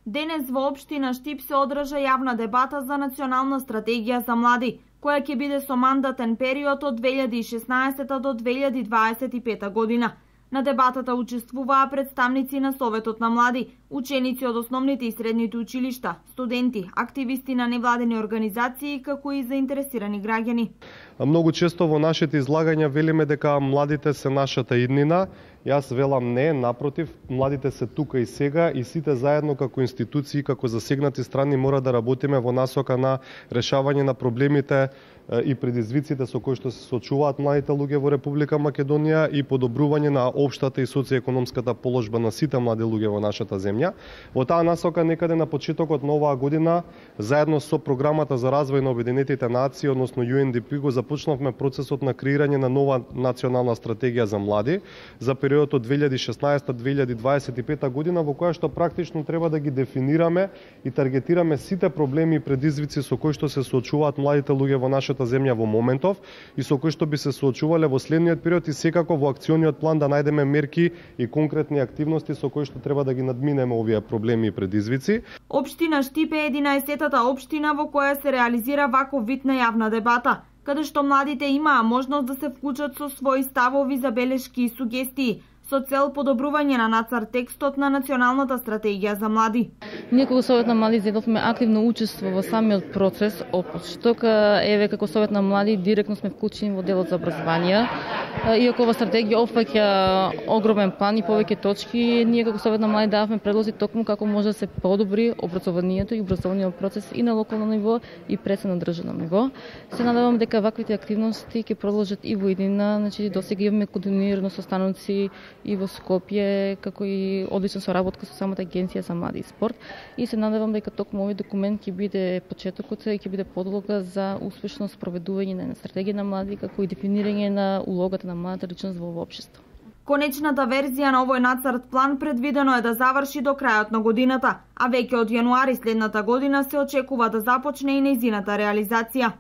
Денес во општина Штип се одржа јавна дебата за национална стратегија за млади, која ќе биде со мандатен период од 2016 до 2025 година. На дебатата учествуваа представници на Советот на млади, ученици од основните и средните училишта, студенти, активисти на невладени организации, како и заинтересирани граѓани. Многу често во нашите излагања велиме дека младите се нашата иднина. Јас велам не, напротив, младите се тука и сега и сите заедно како институции, како засегнати страни мора да работиме во насока на решавање на проблемите и предизвиците со кои што се соочуваат младите луѓе во Република Македонија и подобрување на општата и социјекономската положба на сите млади луѓе во нашата земја. Во таа насока некаде на почетокот на оваа година, заедно со програмата за развој на Обединетите нации, односно UNDP, го започнавме процесот на креирање на нова национална стратегија за млади за периодот од 2016-2025 година, во која што практично треба да ги дефинираме и таргетираме сите проблеми и предизвици со кои што се соочуваат младите луѓе во нашата земја во моментов и со кои што би се соочувале во следниот период и секако во акциониот план да најдеме мерки и конкретни активности со кои што треба да ги надминеме овие проблеми и предизвици. Општина Штип е 11-тата општина во која се реализира ваков вид на јавна дебата, каде што младите имаа можност да се вклучат со своји ставови, забелешки и сугестии, со цел подобрување на нацрт текстот на националната стратегија за млади. Ние како Совет на млади зедовме активно учество во самиот процес, штока еве како Совет на млади директно сме вклучени во делот за образование. Иако ова стратегија опфаќа огромен план и повеќе точки, ние како Совет на млади дававме предлози токму како може да се подобри образованието и образовниот процес и на локално ниво и пред на државно ниво. Се надевам дека ваквите активности ќе продолжат и во иднина, значи досега имаме координирано состаноци и во Скопје, како и одлична соработка со самата агенција за млади и спорт. И се надевам дека токму овој документ ќе биде почетокот и ќе биде подлога за успешно спроведување на стратегија на млади, како и дефинирање на улогата на младата личност во општеството. Конечната верзија на овој нацрт план предвидено е да заврши до крајот на годината, а веќе од јануари следната година се очекува да започне и нејзината реализација.